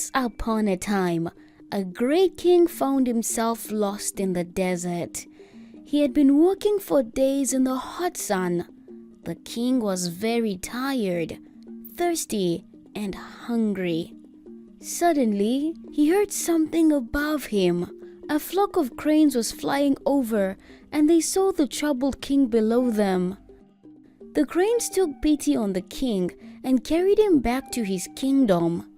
Once upon a time, a great king found himself lost in the desert. He had been walking for days in the hot sun. The king was very tired, thirsty, and hungry. Suddenly, he heard something above him. A flock of cranes was flying over, and they saw the troubled king below them. The cranes took pity on the king and carried him back to his kingdom.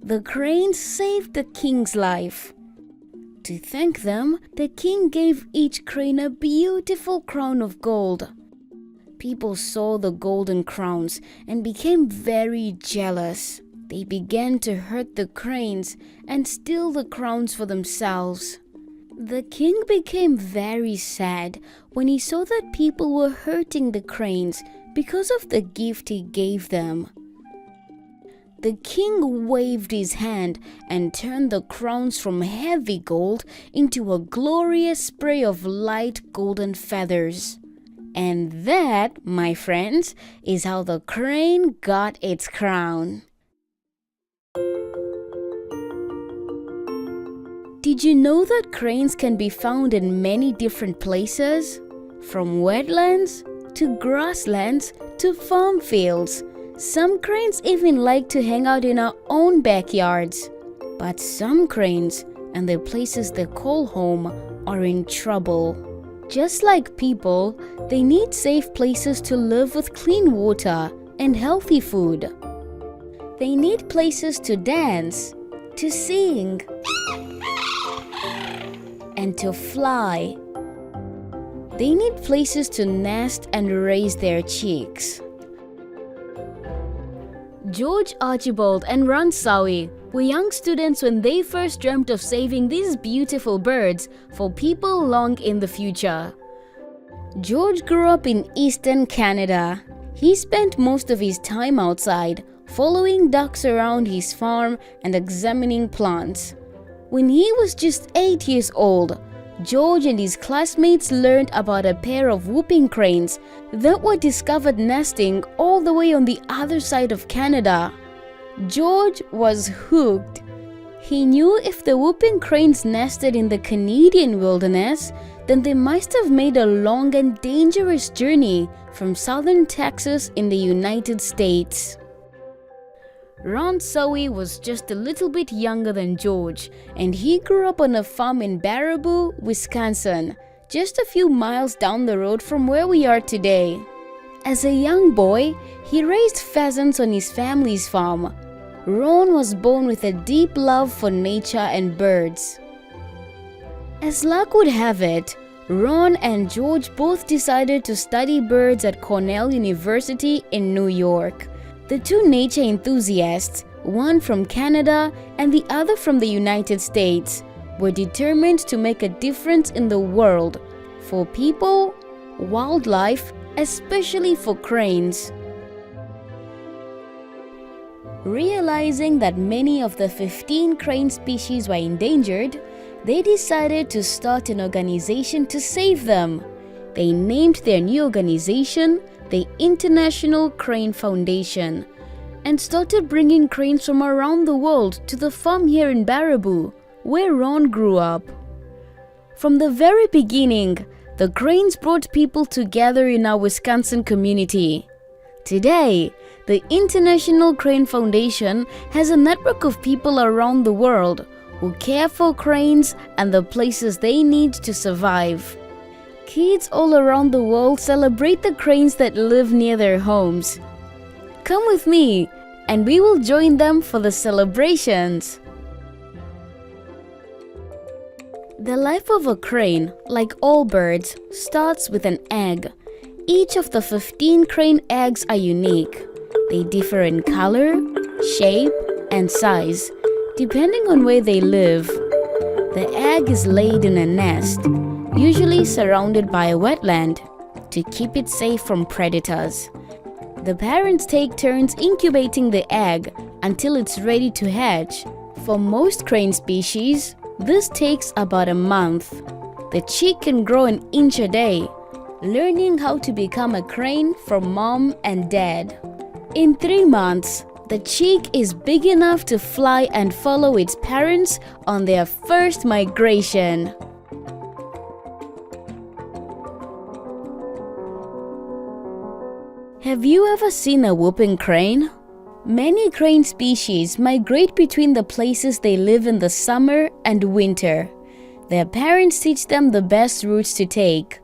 The cranes saved the king's life. To thank them, the king gave each crane a beautiful crown of gold. People saw the golden crowns and became very jealous. They began to hurt the cranes and steal the crowns for themselves. The king became very sad when he saw that people were hurting the cranes because of the gift he gave them. The king waved his hand and turned the crowns from heavy gold into a glorious spray of light golden feathers. And that, my friends, is how the crane got its crown. Did you know that cranes can be found in many different places? From wetlands to grasslands to farm fields. Some cranes even like to hang out in our own backyards. But some cranes and the places they call home are in trouble. Just like people, they need safe places to live with clean water and healthy food. They need places to dance, to sing, and to fly. They need places to nest and raise their chicks. George Archibald and Ron Sawi were young students when they first dreamt of saving these beautiful birds for people long in the future. George grew up in eastern Canada. He spent most of his time outside, following ducks around his farm and examining plants. When he was just 8 years old, George and his classmates learned about a pair of whooping cranes that were discovered nesting all the way on the other side of Canada. George was hooked. He knew if the whooping cranes nested in the Canadian wilderness, then they must have made a long and dangerous journey from southern Texas in the United States. Ron Sawi was just a little bit younger than George, and he grew up on a farm in Baraboo, Wisconsin, just a few miles down the road from where we are today. As a young boy, he raised pheasants on his family's farm. Ron was born with a deep love for nature and birds. As luck would have it, Ron and George both decided to study birds at Cornell University in New York. The two nature enthusiasts, one from Canada and the other from the United States, were determined to make a difference in the world for people, wildlife, especially for cranes. Realizing that many of the 15 crane species were endangered, they decided to start an organization to save them. They named their new organization the International Crane Foundation and started bringing cranes from around the world to the farm here in Baraboo, where Ron grew up. From the very beginning, the cranes brought people together in our Wisconsin community. Today, the International Crane Foundation has a network of people around the world who care for cranes and the places they need to survive. Kids all around the world celebrate the cranes that live near their homes. Come with me, and we will join them for the celebrations. The life of a crane, like all birds, starts with an egg. Each of the 15 crane eggs are unique. They differ in color, shape, and size, depending on where they live. The egg is laid in a nest, usually surrounded by a wetland, to keep it safe from predators. The parents take turns incubating the egg until it's ready to hatch. For most crane species, this takes about a month. The chick can grow an inch a day, learning how to become a crane from mom and dad. In 3 months, The chick is big enough to fly and follow its parents on their first migration. Have you ever seen a whooping crane? Many crane species migrate between the places they live in the summer and winter. Their parents teach them the best routes to take.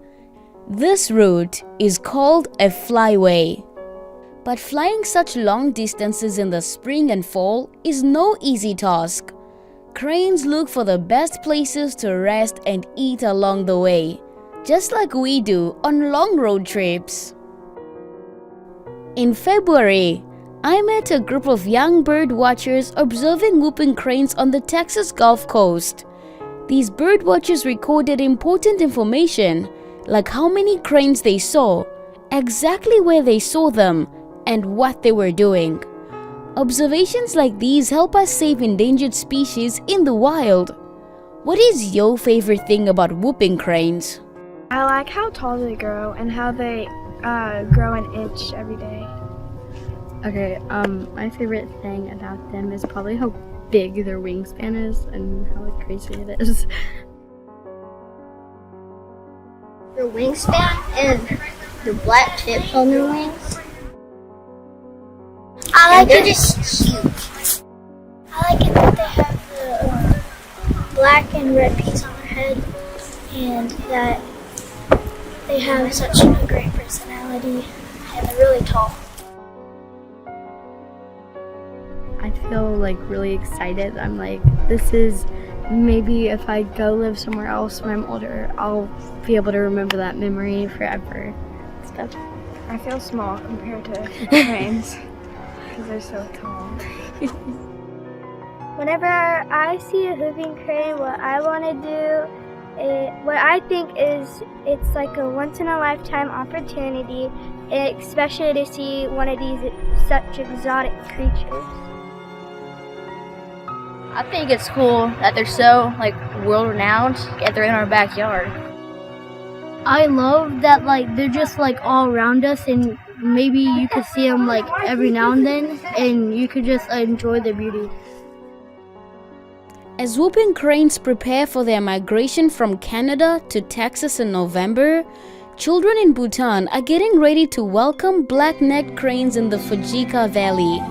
This route is called a flyway. But flying such long distances in the spring and fall is no easy task. Cranes look for the best places to rest and eat along the way, just like we do on long road trips. In February, I met a group of young bird watchers observing whooping cranes on the Texas Gulf Coast. These bird watchers recorded important information, like how many cranes they saw, exactly where they saw them, and what they were doing. Observations like these help us save endangered species in the wild. What is your favorite thing about whooping cranes? I like how tall they grow and how they grow an inch every day. Okay, my favorite thing about them is probably how big their wingspan is and how crazy it is. Their wingspan and the black tips on their wings. They're just huge. I like it that they have the black and red piece on their head, and that they have such a great personality, and they're really tall. I feel like really excited. I'm like, this is maybe if I go live somewhere else when I'm older, I'll be able to remember that memory forever. Stuff. I feel small compared to cranes because they're so tall. Whenever I see a hooping crane, what I want to do, what I think is it's like a once-in-a-lifetime opportunity, especially to see one of these such exotic creatures. I think it's cool that they're so world-renowned, yet they're in our backyard. I love that they're just all around us, and maybe you could see them every now and then, and you could just enjoy the beauty. As whooping cranes prepare for their migration from Canada to Texas in November, children in Bhutan are getting ready to welcome black-necked cranes in the Fujika Valley.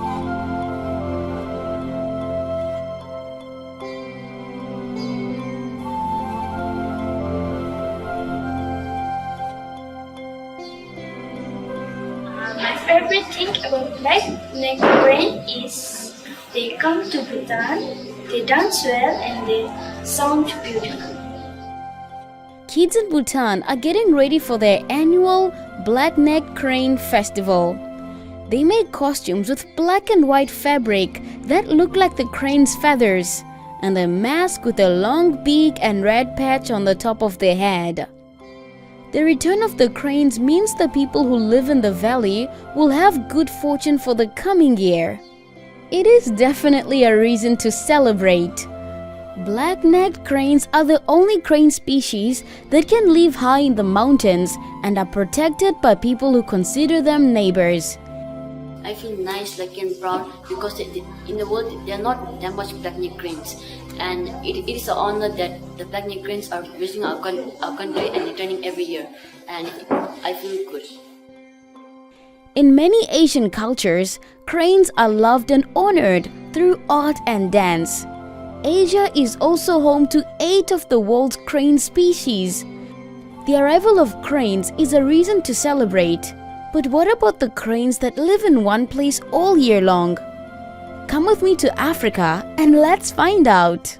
My favorite thing about black-necked crane is they come to Bhutan, they dance well, and they sound beautiful. Kids in Bhutan are getting ready for their annual Black-necked Crane Festival. They make costumes with black and white fabric that look like the crane's feathers, and a mask with a long beak and red patch on the top of their head. The return of the cranes means the people who live in the valley will have good fortune for the coming year. It is definitely a reason to celebrate. Black-necked cranes are the only crane species that can live high in the mountains and are protected by people who consider them neighbors. I feel nice, and proud, because in the world there are not that much black-necked cranes, and it is an honor that the black-necked cranes are visiting our country and returning every year, and I feel good. In many Asian cultures, cranes are loved and honored through art and dance. Asia is also home to 8 of the world's crane species. The arrival of cranes is a reason to celebrate. But what about the cranes that live in one place all year long? Come with me to Africa and let's find out.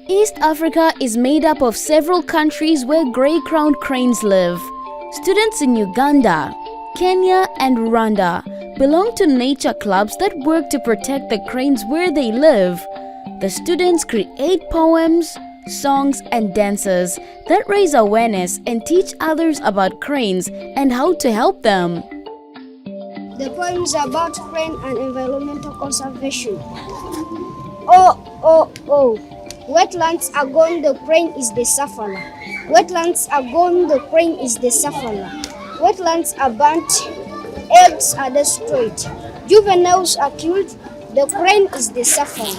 East Africa is made up of several countries where grey-crowned cranes live. Students in Uganda, Kenya and Rwanda belong to nature clubs that work to protect the cranes where they live. The students create poems, songs, and dances that raise awareness and teach others about cranes and how to help them. The poem is about crane and environmental conservation. Oh, wetlands are gone, the crane is the sufferer. Wetlands are gone, the crane is the sufferer. Wetlands are burnt, eggs are destroyed, juveniles are killed, the crane is the sufferer.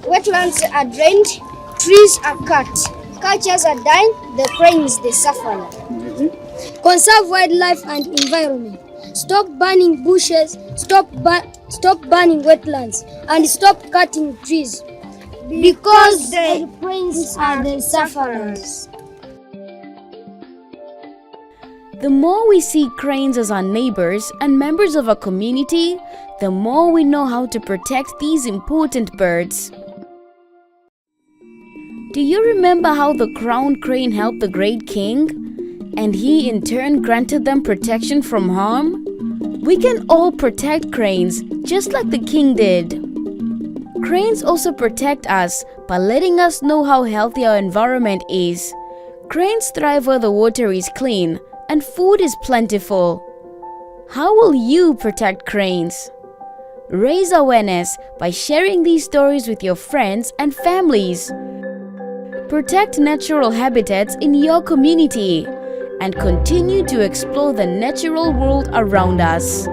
Wetlands are drained, trees are cut, cultures are dying, the crane is the sufferer. Conserve wildlife and environment. Stop burning bushes, stop burning wetlands, and stop cutting trees. Because the cranes are the sufferers. The more we see cranes as our neighbors and members of a community, the more we know how to protect these important birds. Do you remember how the crowned crane helped the great king? And he in turn granted them protection from harm? We can all protect cranes just like the king did. Cranes also protect us by letting us know how healthy our environment is. Cranes thrive where the water is clean and food is plentiful. How will you protect cranes? Raise awareness by sharing these stories with your friends and families. Protect natural habitats in your community and continue to explore the natural world around us.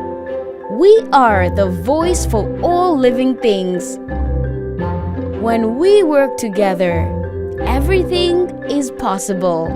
We are the voice for all living things. When we work together, everything is possible.